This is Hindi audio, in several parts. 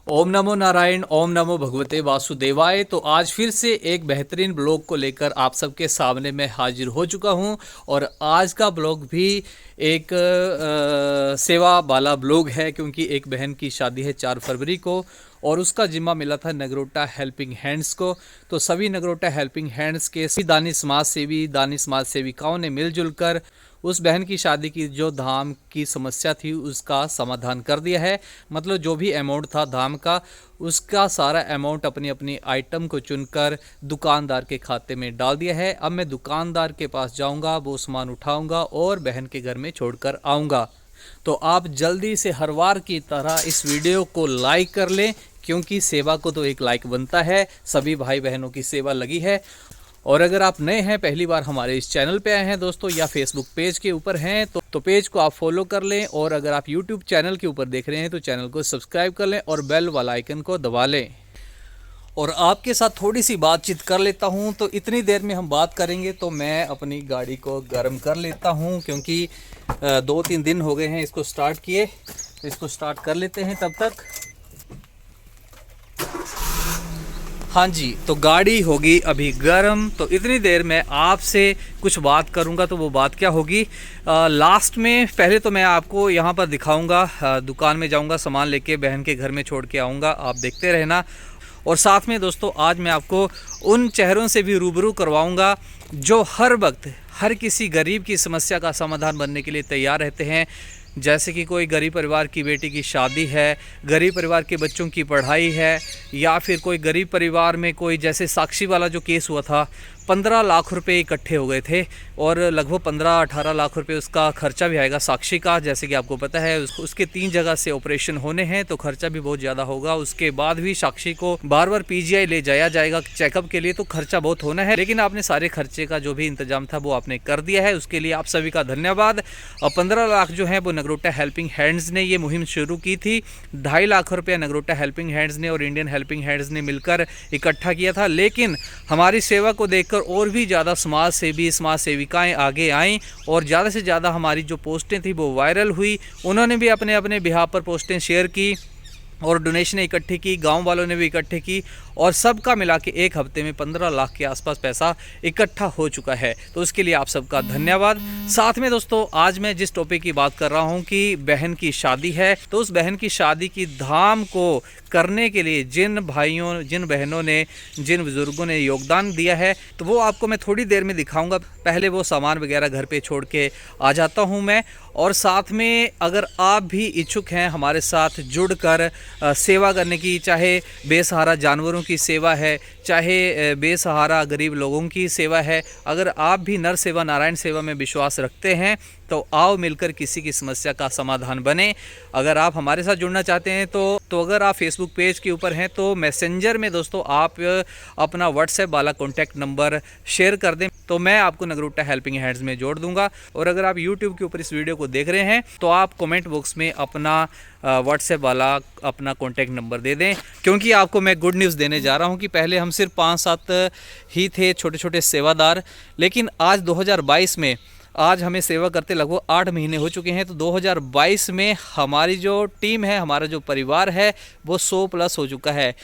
ओम नमो नारायण, ओम नमो भगवते वासुदेवाय। तो आज फिर से एक बेहतरीन ब्लॉग को लेकर आप सबके सामने मैं हाजिर हो चुका हूं। और आज का ब्लॉग भी एक सेवा वाला ब्लॉग है, क्योंकि एक बहन की शादी है 4 फरवरी को और उसका जिम्मा मिला था नगरोटा हेल्पिंग हैंड्स को। तो सभी नगरोटा हेल्पिंग हैंड्स के सभी दानी समाज सेविकाओं ने मिलजुल कर उस बहन की शादी की जो धाम की समस्या थी उसका समाधान कर दिया है। मतलब जो भी अमाउंट था धाम का, उसका सारा अमाउंट अपनी अपनी आइटम को चुनकर दुकानदार के खाते में डाल दिया है। अब मैं दुकानदार के पास जाऊंगा, वो सामान उठाऊंगा और बहन के घर में छोड़कर आऊंगा। तो आप जल्दी से हर बार की तरह इस वीडियो को लाइक कर लें, क्योंकि सेवा को तो एक लाइक बनता है। सभी भाई बहनों की सेवा लगी है। और अगर आप नए हैं, पहली बार हमारे इस चैनल पे आए हैं दोस्तों, या फेसबुक पेज के ऊपर हैं तो पेज को आप फॉलो कर लें। और अगर आप यूट्यूब चैनल के ऊपर देख रहे हैं तो चैनल को सब्सक्राइब कर लें और बेल वाला आइकन को दबा लें। और आपके साथ थोड़ी सी बातचीत कर लेता हूं। तो इतनी देर में हम बात करेंगे तो मैं अपनी गाड़ी को गर्म कर लेता हूं, क्योंकि 2-3 दिन हो गए हैं इसको स्टार्ट किए। तो इसको स्टार्ट कर लेते हैं तब तक। हाँ जी, तो गाड़ी होगी अभी गर्म। तो इतनी देर में आपसे कुछ बात करूंगा। तो वो बात क्या होगी, लास्ट में पहले तो मैं आपको यहाँ पर दिखाऊंगा। दुकान में जाऊंगा, सामान लेके बहन के घर में छोड़ के आऊँगा, आप देखते रहना। और साथ में दोस्तों आज मैं आपको उन चेहरों से भी रूबरू करवाऊंगा जो हर वक्त हर किसी गरीब की समस्या का समाधान बनने के लिए तैयार रहते हैं। जैसे कि कोई गरीब परिवार की बेटी की शादी है, गरीब परिवार के बच्चों की पढ़ाई है, या फिर कोई गरीब परिवार में कोई, जैसे साक्षी वाला जो केस हुआ था, 15 लाख रुपए इकट्ठे हो गए थे और लगभग 15-18 लाख रुपए उसका खर्चा भी आएगा साक्षी का। जैसे कि आपको पता है उसके 3 जगह से ऑपरेशन होने हैं, तो खर्चा भी बहुत ज़्यादा होगा। उसके बाद भी साक्षी को बार बार पीजीआई ले जाया जाएगा चेकअप के लिए, तो खर्चा बहुत होना है। लेकिन आपने सारे खर्चे का जो भी इंतजाम था वो आपने कर दिया है, उसके लिए आप सभी का धन्यवाद। और 15 लाख जो है वो नगरोटा हेल्पिंग हैंड्स ने ये मुहिम शुरू की थी। 2.5 लाख रुपया नगरोटा हेल्पिंग हैंड्स ने और इंडियन हेल्पिंग हैंड्स ने मिलकर इकट्ठा किया था। लेकिन हमारी सेवा को देखकर और भी ज़्यादा समाज सेविकाएं आगे आईं और ज़्यादा से ज़्यादा हमारी जो पोस्टें थी वो वायरल हुई। उन्होंने भी अपने अपने बिहाफ पर पोस्टें शेयर की और डोनेशनें इकट्ठी की, गांव वालों ने भी इकट्ठे की, और सबका मिला के एक हफ्ते में 15 लाख के आसपास पैसा इकट्ठा हो चुका है। तो उसके लिए आप सबका धन्यवाद। साथ में दोस्तों आज मैं जिस टॉपिक की बात कर रहा हूं कि बहन की शादी है, तो उस बहन की शादी की धाम को करने के लिए जिन भाइयों, जिन बहनों ने, जिन बुजुर्गों ने योगदान दिया है, तो वो आपको मैं थोड़ी देर में दिखाऊंगा। पहले वो सामान वगैरह घर पे छोड़ के आ जाता हूँ मैं। और साथ में अगर आप भी इच्छुक हैं हमारे साथ जुड़कर सेवा करने की, चाहे बेसहारा जानवरों की सेवा है, चाहे बेसहारा गरीब लोगों की सेवा है, अगर आप भी नर सेवा नारायण सेवा में विश्वास रखते हैं तो आओ मिलकर किसी की समस्या का समाधान बने। अगर आप हमारे साथ जुड़ना चाहते हैं तो अगर आप फेसबुक पेज के ऊपर हैं तो मैसेंजर में दोस्तों आप अपना व्हाट्सएप वाला कॉन्टैक्ट नंबर शेयर कर दें, तो मैं आपको नगरोटा हेल्पिंग हैंड्स में जोड़ दूंगा। और अगर आप यूट्यूब के ऊपर इस वीडियो को देख रहे हैं तो आप कमेंट बॉक्स में अपना व्हाट्सएप वाला अपना कॉन्टैक्ट नंबर दे दें, क्योंकि आपको मैं गुड न्यूज़ देने जा रहा हूं कि पहले हम सिर्फ 5-7 ही थे छोटे छोटे सेवादार, लेकिन आज 2022 में आज हमें सेवा करते लगभग 8 महीने हो चुके हैं। तो 2022 में हमारी जो टीम है, हमारा जो परिवार है वो 100+ हो चुका है।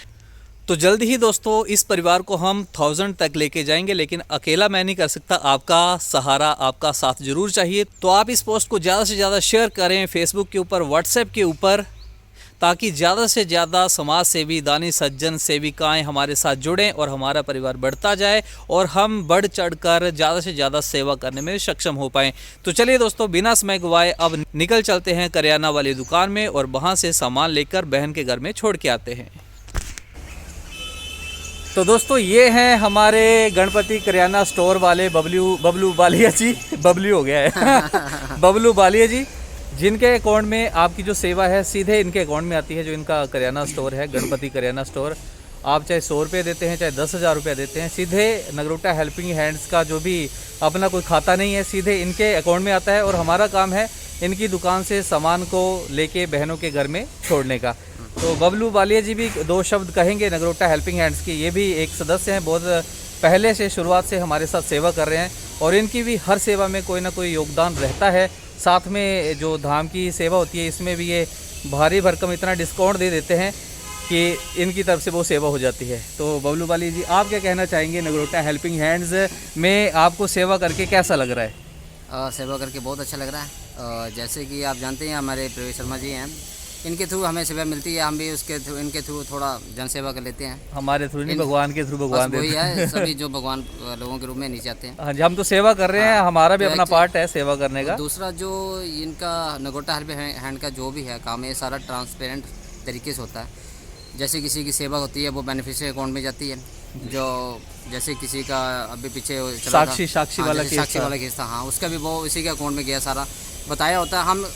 तो जल्द ही दोस्तों इस परिवार को हम 1000 तक लेके जाएंगे, लेकिन अकेला मैं नहीं कर सकता, आपका सहारा, आपका साथ जरूर चाहिए। तो आप इस पोस्ट को ज़्यादा से ज़्यादा शेयर करें फेसबुक के ऊपर, व्हाट्सएप के ऊपर, ताकि ज़्यादा से ज़्यादा समाज सेवी, दानी सज्जन, सेविकाएं हमारे साथ जुड़ें और हमारा परिवार बढ़ता जाए और हम बढ़ चढ़ कर ज़्यादा से ज़्यादा सेवा करने में सक्षम हो पाएँ। तो चलिए दोस्तों बिना समय गवाए अब निकल चलते हैं करियाना वाली दुकान में और वहाँ से सामान लेकर बहन के घर में छोड़ के आते हैं। तो दोस्तों ये हैं हमारे गणपति करियाना स्टोर वाले बबलू बालिया जी, बबलू हो गया है बबलू बालिया जी, जिनके अकाउंट में आपकी जो सेवा है सीधे इनके अकाउंट में आती है। जो इनका करियाना स्टोर है गणपति करियाना स्टोर, आप चाहे 100 रुपये देते हैं, चाहे 10,000 रुपये देते हैं, सीधे नगरोटा हेल्पिंग हैंड्स का जो भी अपना कोई खाता नहीं है, सीधे इनके अकाउंट में आता है। और हमारा काम है इनकी दुकान से सामान को लेके बहनों के घर में छोड़ने का। तो बबलू बालिया जी भी 2 शब्द कहेंगे नगरोटा हेल्पिंग हैंड्स की। ये भी एक सदस्य हैं, बहुत पहले से शुरुआत से हमारे साथ सेवा कर रहे हैं और इनकी भी हर सेवा में कोई ना कोई योगदान रहता है। साथ में जो धाम की सेवा होती है इसमें भी ये भारी भरकम इतना डिस्काउंट दे देते हैं कि इनकी तरफ से वो सेवा हो जाती है। तो बबलू वाली जी, आप क्या कहना चाहेंगे? नगरोटा हेल्पिंग हैंड्स में आपको सेवा करके कैसा लग रहा है? सेवा करके बहुत अच्छा लग रहा है। जैसे कि आप जानते हैं हमारे प्रवेश शर्मा जी हैं, इनके थ्रू हमें सेवा मिलती है, हम भी उसके थ्रू इनके थ्रू थोड़ा जन सेवा कर लेते हैं। हमारे थ्रू नहीं, भगवान के थ्रू भगवान वही देते है, सभी जो भगवान लोगों के रूप में नीचे आते हैं। हाँ जी, हम तो सेवा कर रहे हैं, हमारा भी अपना पार्ट है सेवा करने का। दूसरा जो इनका नगरोटा हेल्पिंग हैंड का जो भी है काम, ये सारा ट्रांसपेरेंट तरीके से होता है। जैसे किसी की सेवा होती है वो बेनिफिशियरी अकाउंट में जाती है। जो जैसे किसी का अभी पीछे चला था, साक्षी वाला केस था, हाँ, उसका भी वो इसी के अकाउंट में गया, सारा बताया होता है। हम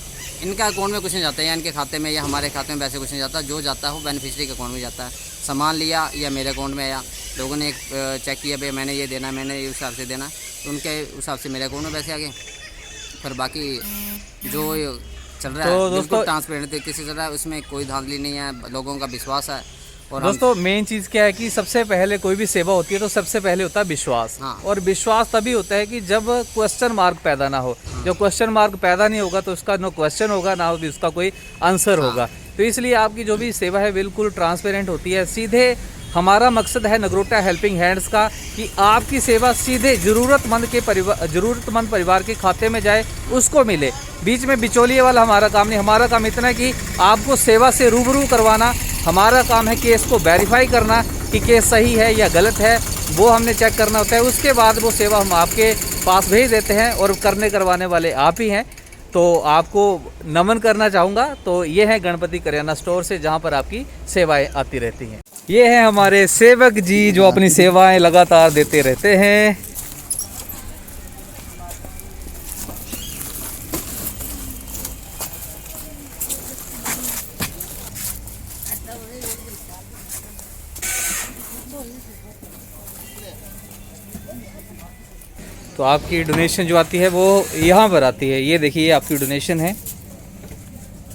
इनका अकाउंट में कुछ नहीं जाता है, या इनके खाते में या हमारे खाते में वैसे कुछ नहीं जाता, जो जाता है वो बेनिफिशियरी के अकाउंट में जाता है। सामान लिया या मेरे अकाउंट में आया, लोगों ने एक चेक किया भाई मैंने ये देना, मैंने ये हिसाब से देना, तो उनके हिसाब से मेरे अकाउंट में पैसे आ गए। पर बाकी जो चल रहा है बिल्कुल ट्रांसपेरेंट तरीके से चल रहा है, उसमें कोई धांधली नहीं है, लोगों का विश्वास है। और दोस्तों मेन चीज़ क्या है कि सबसे पहले कोई भी सेवा होती है तो सबसे पहले होता है विश्वास। हाँ। और विश्वास तभी होता है कि जब क्वेश्चन मार्क पैदा ना हो। जब क्वेश्चन मार्क पैदा नहीं होगा तो उसका नो क्वेश्चन होगा, ना भी उसका कोई आंसर होगा। तो इसलिए आपकी जो भी सेवा है बिल्कुल ट्रांसपेरेंट होती है। सीधे हमारा मकसद है नगरोटा हेल्पिंग हैंड्स का कि आपकी सेवा सीधे ज़रूरतमंद परिवार के खाते में जाए, उसको मिले। बीच में बिचौलिए वाला हमारा काम नहीं। हमारा काम इतना है कि आपको सेवा से रूबरू करवाना। हमारा काम है केस को वेरीफाई करना कि केस सही है या गलत है, वो हमने चेक करना होता है। उसके बाद वो सेवा हम आपके पास भेज देते हैं और करवाने वाले आप ही हैं। तो आपको नमन करना चाहूँगा। तो ये है गणपति करियाना स्टोर से, जहाँ पर आपकी सेवाएं आती रहती हैं। ये हैं हमारे सेवक जी जो अपनी सेवाएं लगातार देते रहते हैं। तो आपकी डोनेशन जो आती है वो यहाँ पर आती है। ये देखिए आपकी डोनेशन है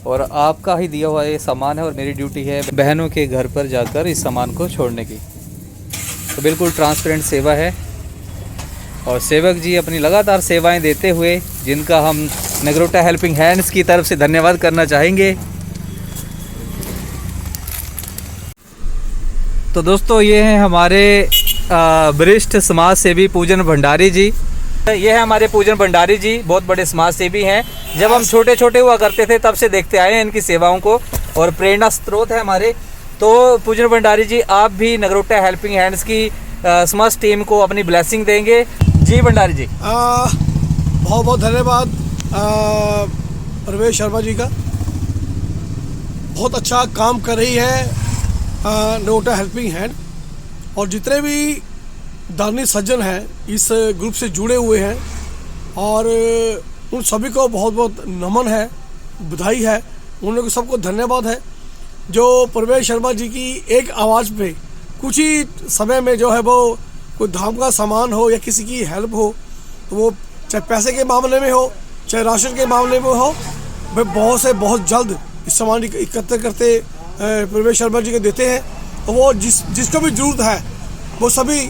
और आपका ही दिया हुआ ये सामान है, और मेरी ड्यूटी है बहनों के घर पर जाकर इस सामान को छोड़ने की। तो बिल्कुल ट्रांसपेरेंट सेवा है और सेवक जी अपनी लगातार सेवाएं देते हुए, जिनका हम नगरोटा हेल्पिंग हैंड्स की तरफ से धन्यवाद करना चाहेंगे। तो दोस्तों ये हैं हमारे वरिष्ठ समाज सेवी पूजन भंडारी जी। ये है हमारे पूजन भंडारी जी, बहुत बड़े समाज सेवी हैं। जब हम छोटे छोटे हुआ करते थे तब से देखते आए हैं इनकी सेवाओं को और प्रेरणा स्रोत है हमारे। तो पूजन भंडारी जी, आप भी नगरोटा हेल्पिंग हैंड्स की समस्त टीम को अपनी ब्लेसिंग देंगे। जी भंडारी जी, बहुत बहुत धन्यवाद प्रवेश शर्मा जी का। बहुत अच्छा काम कर रही है नगरोटा हेल्पिंग हैंड, और जितने भी दानी सज्जन हैं इस ग्रुप से जुड़े हुए हैं, और उन सभी को बहुत बहुत नमन है, बधाई है। उन लोगों सबको धन्यवाद है जो प्रवेश शर्मा जी की एक आवाज़ पे कुछ ही समय में जो है वो कोई धाम का सामान हो या किसी की हेल्प हो, तो वो चाहे पैसे के मामले में हो चाहे राशन के मामले में हो, वे बहुत से बहुत जल्द इस सामान एकत्र करते प्रवेश शर्मा जी को देते हैं। तो वो जिसको भी जरूरत है वो सभी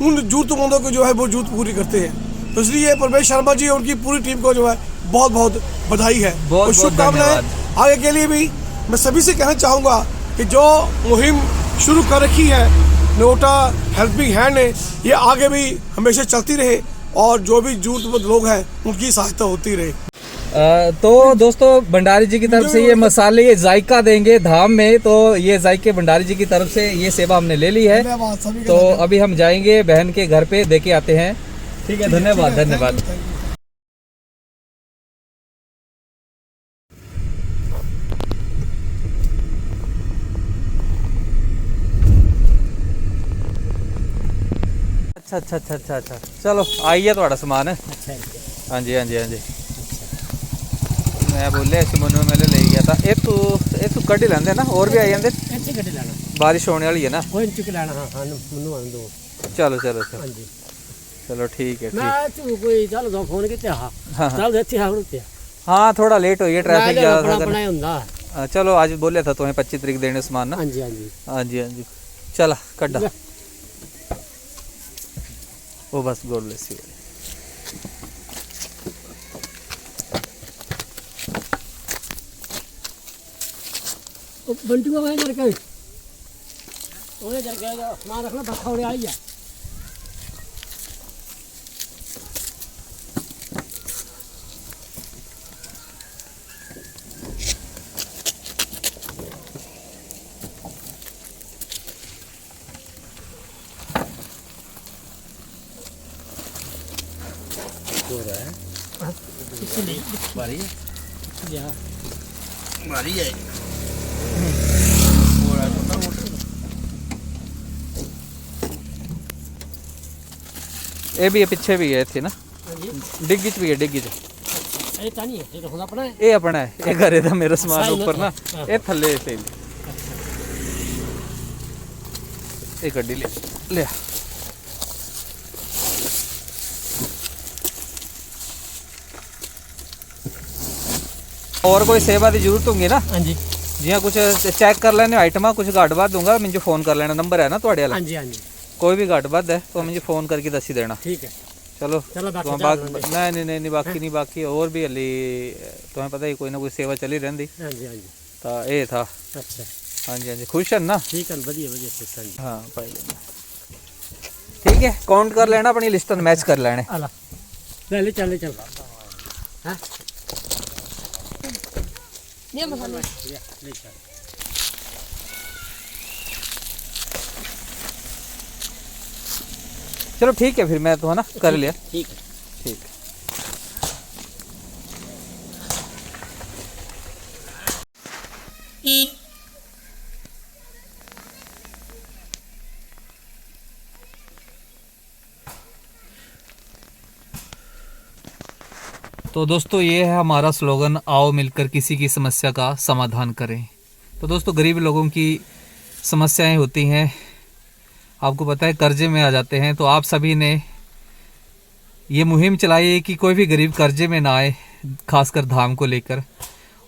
उन जरूरतमंदों को जो है वो जरूरत पूरी करते हैं। तो इसलिए प्रवेश शर्मा जी और उनकी पूरी टीम को जो है बहुत बहुत बधाई है और शुभकामनाएं आगे के लिए भी। मैं सभी से कहना चाहूँगा कि जो मुहिम शुरू कर रखी है नगरोटा हेल्पिंग हैंड ने, ये आगे भी हमेशा चलती रहे और जो भी जरूरतमंद लोग हैं उनकी सहायता होती रहे। तो दोस्तों भंडारी जी की तरफ से ये मसाले, ये जायका देंगे धाम में, तो ये जायके भंडारी जी की तरफ से ये सेवा हमने ले ली है। तो अभी हम जाएंगे बहन के घर पे, दे के आते हैं। ठीक है, धन्यवाद धन्यवाद। अच्छा, चलो आइए थोड़ा सामान है। हाँ जी हाँ जी हाँ जी, मैं बोले मनु मेले ले गया था। ये तू कड्ढी लेंदे ना, और भी आई जाते। बारिश होने वाली है ना। चलो चलो चलो ठीक है। हाँ थोड़ा लेट हो गया, ट्रैफिक ज़्यादा। चलो आज बोले था तुम्हें 25 तारीख देने सामान ना। हाँ जी चला कड्ढा वो बस गोल सी बंटी उन्हें जर गया सामान रखना बखा उड़े आई है। मारी है ये भी है, पीछे भी है थे ना, हाँ जी। डिग्गी च भी है, डिग्गी च अरे तानी है, ये तो खुद अपना है। ये अपना है, ये घरे था मेरा समान अच्छा, ऊपर ना, हाँ। ये थल्ले से ये गड्डी ले ले। और कोई सेवा की जरूरत होगी ना, हाँ जी जियां कुछ चेक कर लेने आइटम, कुछ घट बद दूंगा, मुझे फोन कर लेना, नंबर है ना थोड़े वाला, हाँ जी हाँ जी कोई भी घट बद है तो मुझे फोन करके दसी देना। ठीक है। चलो चलो बाकी नहीं बाकी नहीं, बाकी और भी हली तुम्हें पता ही कोई ना कोई सेवा चली रही। हाँ जी हाँ जी। तो ये था। अच्छा हाँ जी हाँ जी, खुश है ना? ठीक है, बढ़िया बढ़िया हाँ जी। हाँ पाई लेना, ठीक है, काउंट कर लेना, अपनी लिस्ट मैच कर लेने। आला ले चल चल। हाँ ये मसाला ले चल। चलो ठीक है, फिर मैं तो है ना कर लिया। ठीक है। ठीक। तो दोस्तों ये है हमारा स्लोगन, आओ मिलकर किसी की समस्या का समाधान करें। तो दोस्तों गरीब लोगों की समस्याएं होती हैं, आपको पता है कर्जे में आ जाते हैं, तो आप सभी ने ये मुहिम चलाई है कि कोई भी गरीब कर्जे में ना आए, खासकर धाम को लेकर,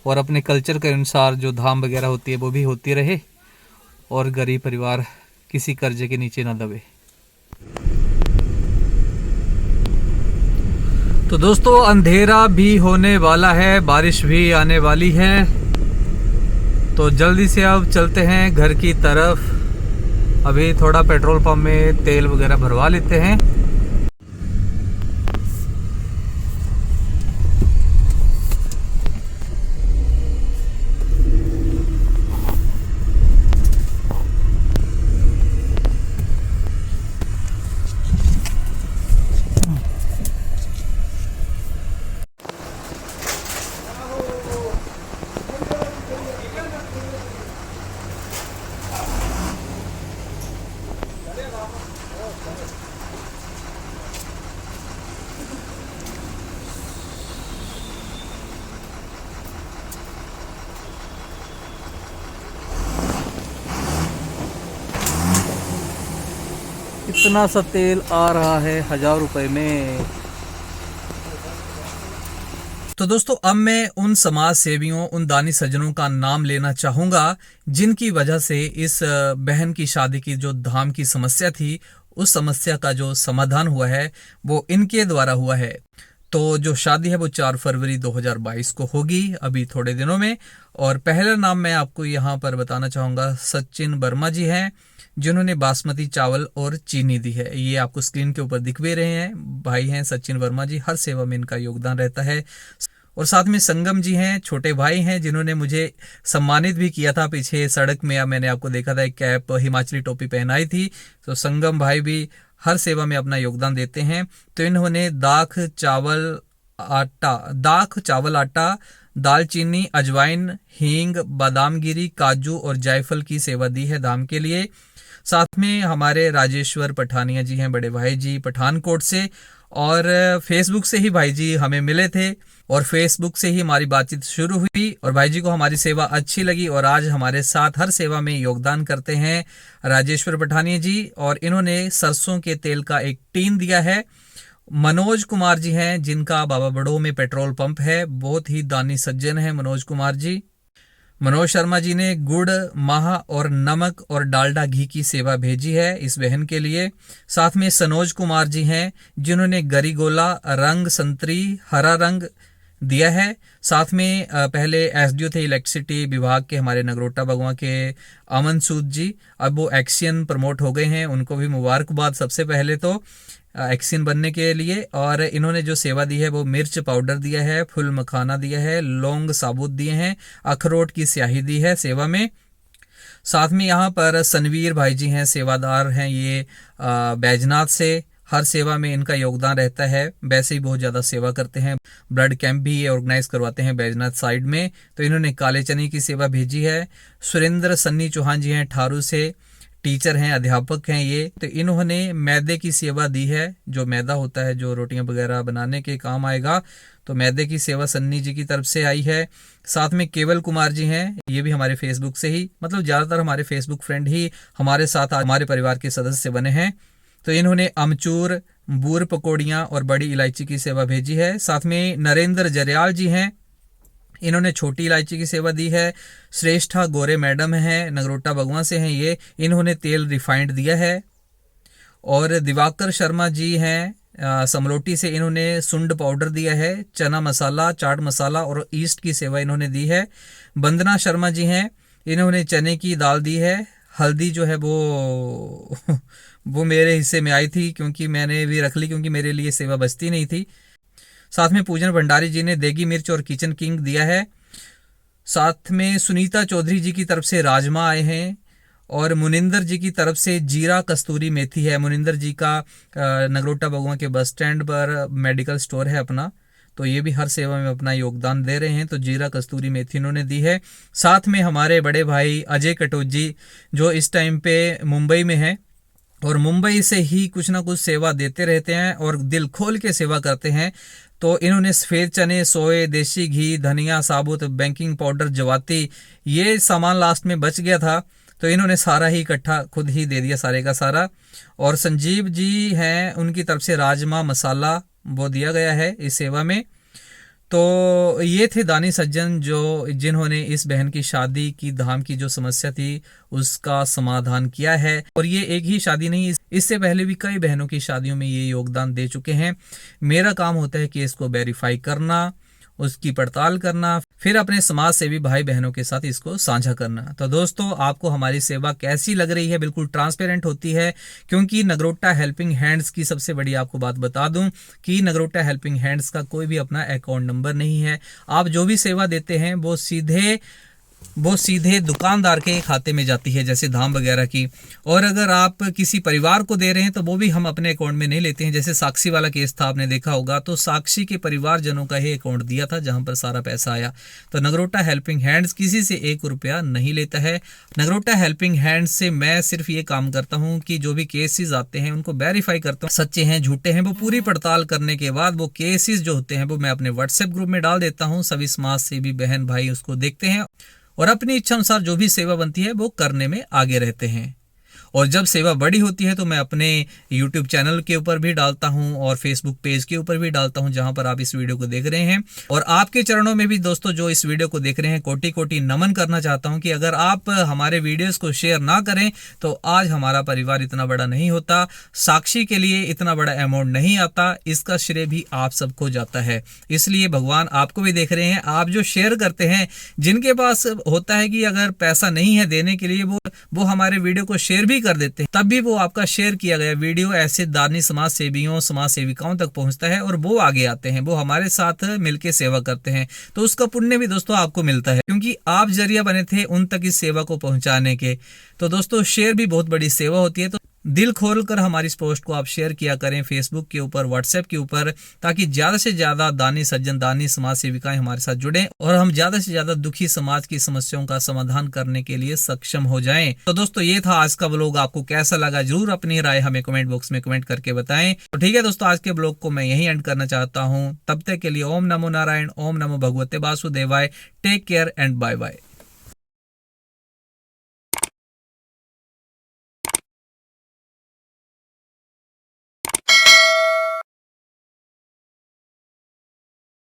और अपने कल्चर के अनुसार जो धाम वगैरह होती है वो भी होती रहे, और गरीब परिवार किसी कर्जे के नीचे ना दबे। तो दोस्तों अंधेरा भी होने वाला है, बारिश भी आने वाली है, तो जल्दी से अब चलते हैं घर की तरफ। अभी थोड़ा पेट्रोल पंप में तेल वगैरह भरवा लेते हैं। इतना सा तेल आ रहा है 1000 रुपए में। तो दोस्तों अब मैं उन समाज सेवियों, उन दानी सज्जनों का नाम लेना चाहूंगा जिनकी वजह से इस बहन की शादी की जो धाम की समस्या थी, उस समस्या का जो समाधान हुआ है वो इनके द्वारा हुआ है। तो जो शादी है वो 4 फरवरी 2022 को होगी, अभी थोड़े दिनों में। और पहला नाम मैं आपको यहाँ पर बताना चाहूँगा, सचिन वर्मा जी हैं, जिन्होंने बासमती चावल और चीनी दी है। ये आपको स्क्रीन के ऊपर दिख भी रहे हैं, भाई हैं सचिन वर्मा जी, हर सेवा में इनका योगदान रहता है। और साथ में संगम जी हैं, छोटे भाई हैं, जिन्होंने मुझे सम्मानित भी किया था पीछे सड़क में, मैंने आपको देखा था, एक कैप हिमाचली टोपी पहनाई थी। तो संगम भाई भी हर सेवा में अपना योगदान देते हैं। तो इन्होंने दाख चावल आटा, दालचीनी, अजवाइन, हींग, बादाम गिरी, काजू और जायफल की सेवा दी है धाम के लिए। साथ में हमारे राजेश्वर पठानिया जी हैं, बड़े भाई जी पठानकोट से, और फेसबुक से ही भाई जी हमें मिले थे और फेसबुक से ही हमारी बातचीत शुरू हुई और भाई जी को हमारी सेवा अच्छी लगी और आज हमारे साथ हर सेवा में योगदान करते हैं राजेश्वर पठानिया जी। और इन्होंने सरसों के तेल का एक टीन दिया है। मनोज कुमार जी हैं, जिनका बाबा बड़ो में पेट्रोल पंप है, बहुत ही दानी सज्जन है मनोज कुमार जी। मनोज शर्मा जी ने गुड़, माह और नमक और डालडा घी की सेवा भेजी है इस बहन के लिए। साथ में सनोज कुमार जी हैं, जिन्होंने गरीगोला, रंग संतरी, हरा रंग, दिया है। साथ में पहले एसडीओ थे इलेक्ट्रिसिटी विभाग के हमारे नगरोटा बगवां के अमन सूद जी, अब वो एक्सियन प्रमोट हो गए हैं, उनको भी मुबारकबाद सबसे पहले तो एक्सियन बनने के लिए। और इन्होंने जो सेवा दी है वो मिर्च पाउडर दिया है, फुल मखाना दिया है, लौंग साबुत दिए हैं, अखरोट की स्याही दी है सेवा में। साथ में यहाँ पर सनवीर भाई जी हैं, सेवादार हैं ये बैजनाथ से, हर सेवा में इनका योगदान रहता है, वैसे ही बहुत ज़्यादा सेवा करते हैं। ब्लड कैंप भी ये ऑर्गेनाइज करवाते हैं बैजनाथ साइड में, तो इन्होंने काले चने की सेवा भेजी है। सुरेंद्र सन्नी चौहान जी हैं ठारू से, टीचर हैं, अध्यापक हैं ये, तो इन्होंने मैदे की सेवा दी है, जो मैदा होता है जो रोटियां वगैरह बनाने के काम आएगा, तो मैदे की सेवा सन्नी जी की तरफ से आई है। साथ में केवल कुमार जी हैं, ये भी हमारे फेसबुक से ही, मतलब ज़्यादातर हमारे फेसबुक फ्रेंड ही हमारे साथ हमारे परिवार के सदस्य बने हैं, तो इन्होंने अमचूर, बूर पकौड़ियाँ और बड़ी इलायची की सेवा भेजी है। साथ में नरेंद्र जरयाल जी हैं, इन्होंने छोटी इलायची की सेवा दी है। श्रेष्ठा गोरे मैडम हैं, नगरोटा बगवां से हैं ये, इन्होंने तेल रिफाइंड दिया है। और दिवाकर शर्मा जी हैं समलोटी से, इन्होंने सुंड पाउडर दिया है, चना मसाला, चाट मसाला और ईस्ट की सेवा इन्होंने दी है। वंदना शर्मा जी हैं, इन्होंने चने की दाल दी है। हल्दी जो है वो मेरे हिस्से में आई थी, क्योंकि मैंने भी रख ली, क्योंकि मेरे लिए सेवा बचती नहीं थी। साथ में पूजन भंडारी जी ने देगी मिर्च और किचन किंग दिया है। साथ में सुनीता चौधरी जी की तरफ से राजमा आए हैं, और मुनिंदर जी की तरफ से जीरा कस्तूरी मेथी है। मुनिंदर जी का नगरोटा बगवां के बस स्टैंड पर मेडिकल स्टोर है अपना, तो ये भी हर सेवा में अपना योगदान दे रहे हैं, तो जीरा कस्तूरी मेथी इन्होंने दी है। साथ में हमारे बड़े भाई अजय कटोच जी, जो इस टाइम पे मुंबई में हैं, और मुंबई से ही कुछ ना कुछ सेवा देते रहते हैं और दिल खोल के सेवा करते हैं, तो इन्होंने सफ़ेद चने, सोए, देसी घी, धनिया साबुत, बेकिंग पाउडर, जवाती, ये सामान लास्ट में बच गया था, तो इन्होंने सारा ही इकट्ठा खुद ही दे दिया, सारे का सारा। और संजीव जी हैं, उनकी तरफ से राजमा मसाला वो दिया गया है इस सेवा में। तो ये थे दानी सज्जन जिन्होंने इस बहन की शादी की धाम की जो समस्या थी उसका समाधान किया है। और ये एक ही शादी नहीं, इससे पहले भी कई बहनों की शादियों में ये योगदान दे चुके हैं। मेरा काम होता है कि इसको वेरीफाई करना, उसकी पड़ताल करना, फिर अपने समाज सेवी भाई बहनों के साथ इसको साझा करना। तो दोस्तों, आपको हमारी सेवा कैसी लग रही है? बिल्कुल ट्रांसपेरेंट होती है, क्योंकि नगरोटा हेल्पिंग हैंड्स की सबसे बड़ी आपको बात बता दूं कि नगरोटा हेल्पिंग हैंड्स का कोई भी अपना अकाउंट नंबर नहीं है। आप जो भी सेवा देते हैं वो सीधे दुकानदार के खाते में जाती है, जैसे धाम वगैरह की। और अगर आप किसी परिवार को दे रहे हैं तो वो भी हम अपने अकाउंट में नहीं लेते हैं। जैसे साक्षी वाला केस था, आपने देखा होगा, तो साक्षी के परिवारजनों का ही अकाउंट दिया था जहां पर सारा पैसा आया। तो नगरोटा हेल्पिंग हैंड्स किसी से 1 रुपया नहीं लेता है। नगरोटा हेल्पिंग हैंड्स से मैं सिर्फ ये काम करता हूँ कि जो भी केसेस आते हैं उनको वेरीफाई करता हूँ, सच्चे हैं झूठे हैं, वो पूरी पड़ताल करने के बाद वो केसेस जो होते हैं वो मैं अपने व्हाट्सएप ग्रुप में डाल देता हूँ। सभी समाज सेवी बहन भाई उसको देखते हैं और अपनी इच्छा अनुसार जो भी सेवा बनती है वो करने में आगे रहते हैं। और जब सेवा बड़ी होती है तो मैं अपने YouTube चैनल के ऊपर भी डालता हूं और Facebook पेज के ऊपर भी डालता हूं, जहां पर आप इस वीडियो को देख रहे हैं। और आपके चरणों में भी दोस्तों जो इस वीडियो को देख रहे हैं, कोटि कोटि नमन करना चाहता हूं कि अगर आप हमारे वीडियोस को शेयर ना करें तो आज हमारा परिवार इतना बड़ा नहीं होता, साक्षी के लिए इतना बड़ा अमाउंट नहीं आता, इसका श्रेय भी आप सबको जाता है। इसलिए भगवान आपको भी देख रहे हैं। आप जो शेयर करते हैं, जिनके पास होता है कि अगर पैसा नहीं है देने के लिए, वो हमारे वीडियो को शेयर भी कर देते हैं, तब भी वो आपका शेयर किया गया वीडियो ऐसे दानी समाज सेवियों, समाज सेविकाओं तक पहुंचता है और वो आगे आते हैं, वो हमारे साथ मिलके सेवा करते हैं। तो उसका पुण्य भी दोस्तों आपको मिलता है, क्योंकि आप जरिया बने थे उन तक इस सेवा को पहुंचाने के। तो दोस्तों, शेयर भी बहुत बड़ी सेवा होती है। तो दिल खोलकर हमारी इस पोस्ट को आप शेयर किया करें फेसबुक के ऊपर, व्हाट्सएप के ऊपर, ताकि ज्यादा से ज्यादा दानी सज्जन, दानी समाज सेविकाएं हमारे साथ जुड़ें और हम ज्यादा से ज्यादा दुखी समाज की समस्याओं का समाधान करने के लिए सक्षम हो जाएं। तो दोस्तों, ये था आज का ब्लॉग। आपको कैसा लगा जरूर अपनी राय हमें कमेंट बॉक्स में कमेंट करके बताएं। तो ठीक है दोस्तों, आज के ब्लॉग को मैं यहीं एंड करना चाहता हूँ। तब तक के लिए ओम नमो नारायण, ओम नमो भगवते वासुदेवाय। Take care and bye bye.